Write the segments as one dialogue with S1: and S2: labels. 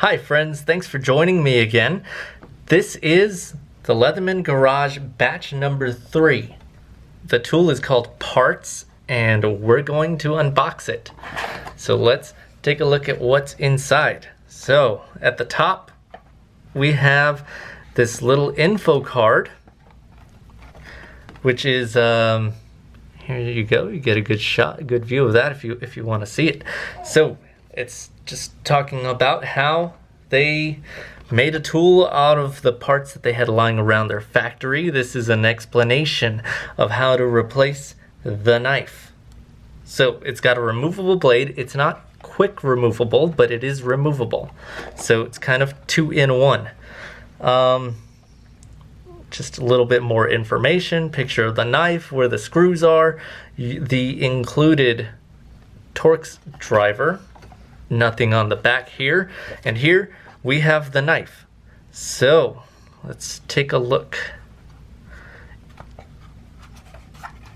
S1: Hi friends, thanks for joining me again. This is the Leatherman Garage Batch number 3. The tool is called Parts and we're going to unbox it. So let's take a look at what's inside. So at the top we have this little info card, which is here you go. You get a good view of that if you want to see it. So it's just talking about how they made a tool out of the parts that they had lying around their factory. This is an explanation of how to replace the knife. So it's got a removable blade. It's not quick removable, but it is removable. So it's kind of 2-in-1. Just a little bit more information, picture of the knife, where the screws are, the included Torx driver, nothing on the back here, and here we have the knife. So let's take a look.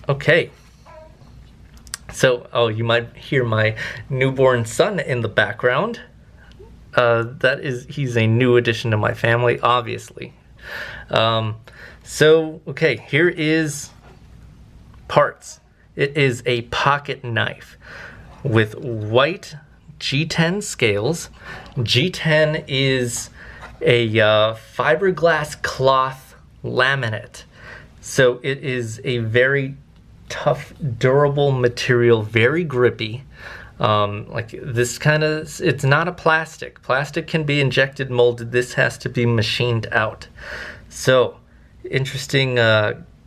S1: Okay, so you might hear my newborn son in the background. He's a new addition to my family, obviously. So okay, here is parts. It is a pocket knife with white G10 scales. G10 is a fiberglass cloth laminate. So it is a very tough, durable material, very grippy. Like this kind of, it's not a plastic. Plastic can be injected, molded. This has to be machined out. So interesting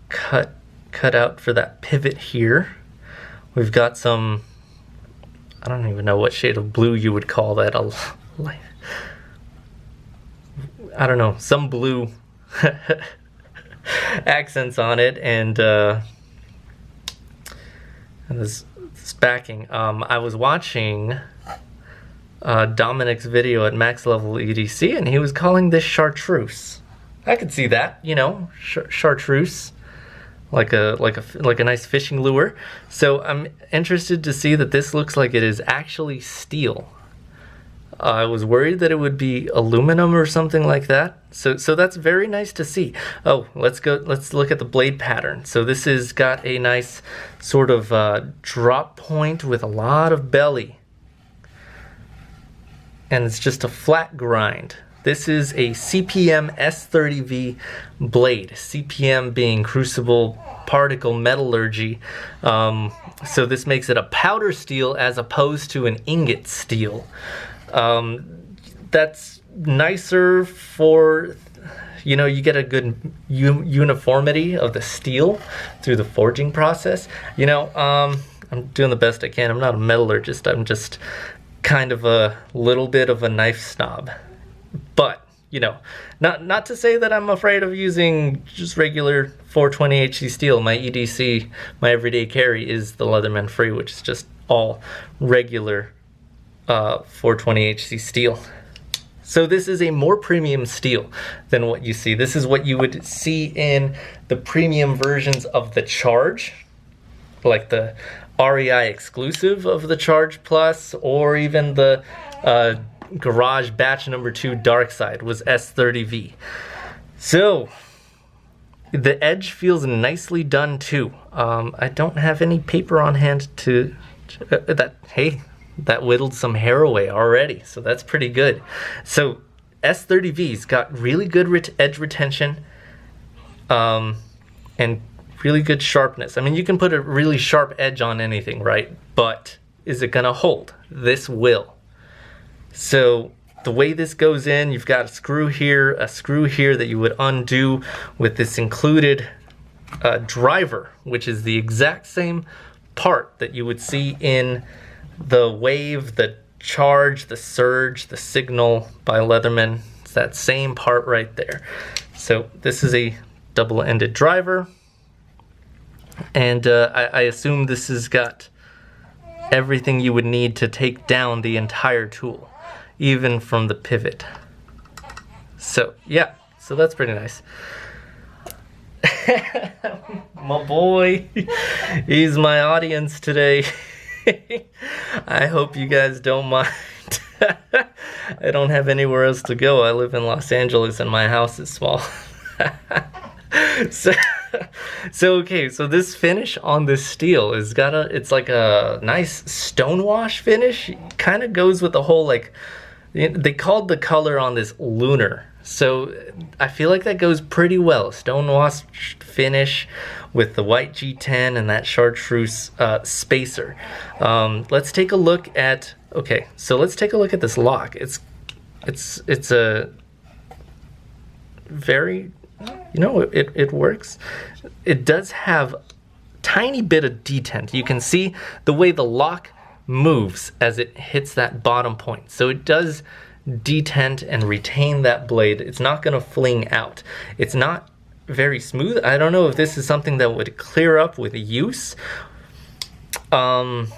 S1: cut out for that pivot here. We've got some, I don't even know what shade of blue you would call that. I don't know, some blue accents on it, and this backing. I was watching Dominic's video at Max Level EDC, and he was calling this chartreuse. I could see that, you know, chartreuse. Like a nice fishing lure. So I'm interested to see that this looks like it is actually steel. I was worried that it would be aluminum or something like that. So that's very nice to see. Oh, let's look at the blade pattern. So this has got a nice sort of drop point with a lot of belly. And it's just a flat grind. This is a CPM S30V blade, CPM being crucible particle metallurgy. So this makes it a powder steel as opposed to an ingot steel. That's nicer for, you know, you get a good uniformity of the steel through the forging process. You know, I'm doing the best I can. I'm not a metallurgist. I'm just kind of a little bit of a knife snob. But, you know, not to say that I'm afraid of using just regular 420 HC steel. My EDC, my everyday carry, is the Leatherman Free, which is just all regular 420 HC steel. So this is a more premium steel than what you see. This is what you would see in the premium versions of the Charge, like the REI exclusive of the Charge Plus, or even the Garage Batch number 2 Dark Side was S30V. So the edge feels nicely done too. I don't have any paper on hand to that whittled some hair away already, so that's pretty good. So S30V's got really good edge retention and really good sharpness. I mean, you can put a really sharp edge on anything, right? But is it gonna hold? This will. So the way this goes in, you've got a screw here that you would undo with this included driver, which is the exact same part that you would see in the Wave, the Charge, the Surge, the Signal by Leatherman. It's that same part right there. So this is a double-ended driver, and I assume this has got everything you would need to take down the entire tool, even from the pivot. So yeah, so that's pretty nice. My boy, he's my audience today. I hope you guys don't mind. I don't have anywhere else to go. I live in Los Angeles and my house is small. so, so this finish on this steel is it's like a nice stonewash finish. Kind of goes with the whole, like, they called the color on this lunar. So I feel like that goes pretty well. Stonewash finish with the white G10 and that chartreuse spacer. Let's take a look at, okay, so let's take a look at this lock. It's a very, you know, it works. It does have tiny bit of detent. You can see the way the lock moves as it hits that bottom point. So it does detent and retain that blade. It's not going to fling out. It's not very smooth. I don't know if this is something that would clear up with use. And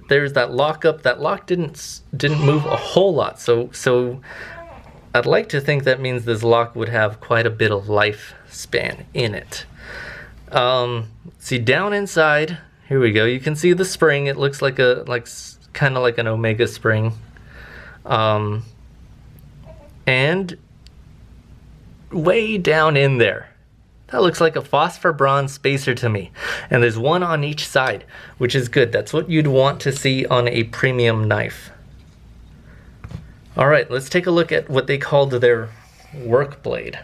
S1: there's that lockup. That lock didn't move a whole lot. So I'd like to think that means this lock would have quite a bit of lifespan in it. See, down inside, here we go. You can see the spring. It looks like kind of like an Omega spring. And way down in there, that looks like a phosphor bronze spacer to me. And there's one on each side, which is good. That's what you'd want to see on a premium knife. All right, let's take a look at what they called their work blade,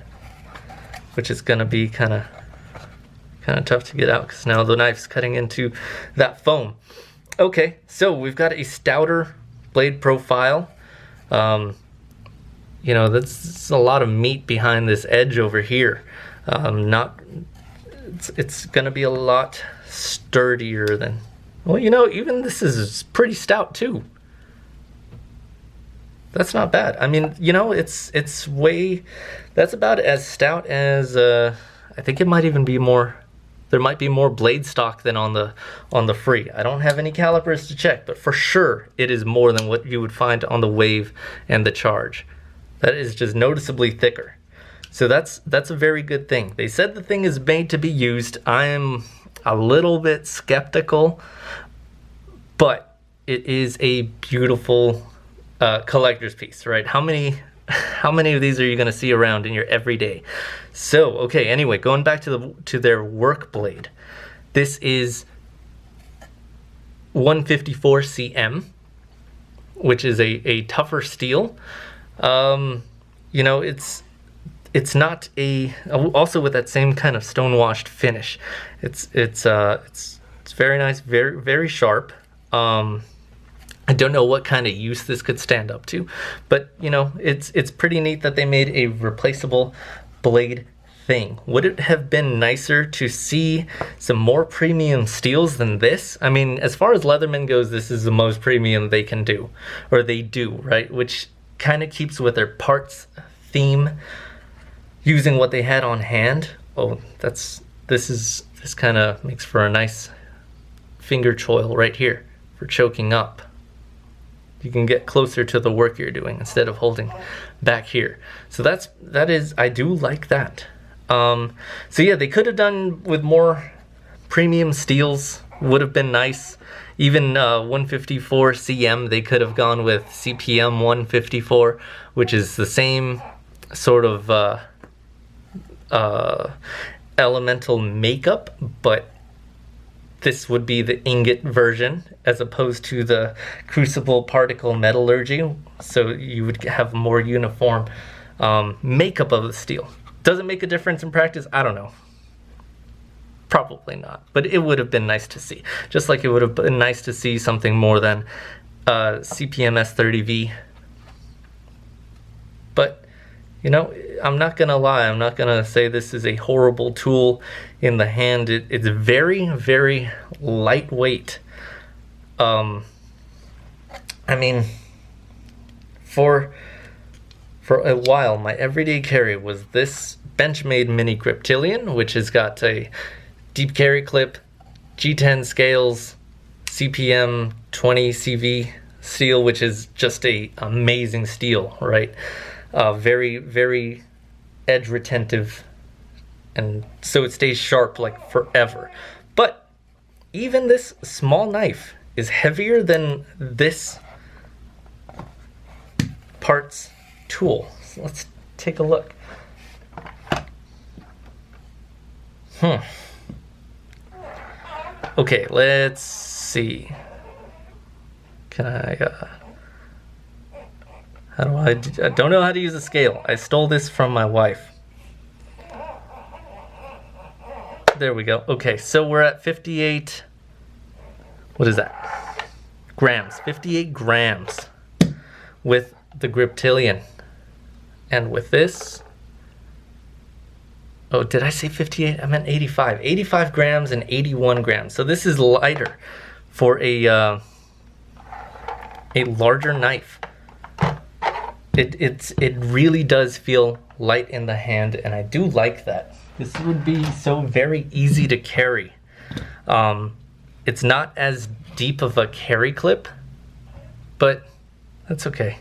S1: which is gonna be kind of tough to get out because now the knife's cutting into that foam. Okay, so we've got a stouter blade profile. You know, that's a lot of meat behind this edge over here. It's gonna be a lot sturdier than, well, you know, even this is pretty stout too. That's not bad. I mean, you know, it's that's about as stout as, I think it might even be more, there might be more blade stock than on the Free. I don't have any calipers to check, but for sure it is more than what you would find on the Wave and the Charge. That is just noticeably thicker. So that's a very good thing. They said the thing is made to be used. I am a little bit skeptical, but it is a beautiful collector's piece, right? How many of these are you going to see around in your everyday? So, okay, anyway, going back to their work blade. This is 154 cm, which is a tougher steel. You know, it's not also with that same kind of stone-washed finish. It's very nice, very, very sharp. I don't know what kind of use this could stand up to, but you know, it's pretty neat that they made a replaceable blade thing. Would it have been nicer to see some more premium steels than this? I mean, as far as Leatherman goes, this is the most premium they can do, or they do, right? Which kind of keeps with their parts theme, using what they had on hand. Oh, this kind of makes for a nice finger choil right here for choking up. You can get closer to the work you're doing instead of holding back here. So I do like that. So yeah, they could have done with more premium steels, would have been nice. Even 154 cm, they could have gone with CPM 154, which is the same sort of elemental makeup, but this would be the ingot version as opposed to the crucible particle metallurgy, so you would have more uniform makeup of the steel. Does it make a difference in practice? I don't know. Probably not, but it would have been nice to see. Just like it would have been nice to see something more than CPM S30V. But, you know, I'm not gonna lie, I'm not gonna say this is a horrible tool in the hand. It's very, very lightweight. I mean, for a while, my everyday carry was this Benchmade Mini Griptilian, which has got a deep carry clip, G10 scales, CPM 20 CV steel, which is just a amazing steel, right? Very, very edge retentive, and so it stays sharp like forever. But even this small knife is heavier than this parts tool. So let's take a look. Okay, let's see. Can I, I don't know how to use a scale. I stole this from my wife. There we go. Okay, so we're at 58, what is that? Grams, 58 grams with the Griptilian. And with this, oh, did I say 58? I meant 85. 85 grams and 81 grams. So this is lighter for a larger knife. It really does feel light in the hand, and I do like that. This would be so very easy to carry. It's not as deep of a carry clip, but that's okay.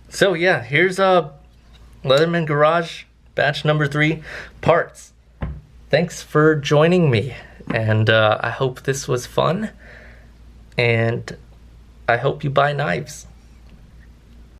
S1: So yeah, here's Leatherman Garage Batch number 3 parts. Thanks for joining me, and I hope this was fun, and I hope you buy knives.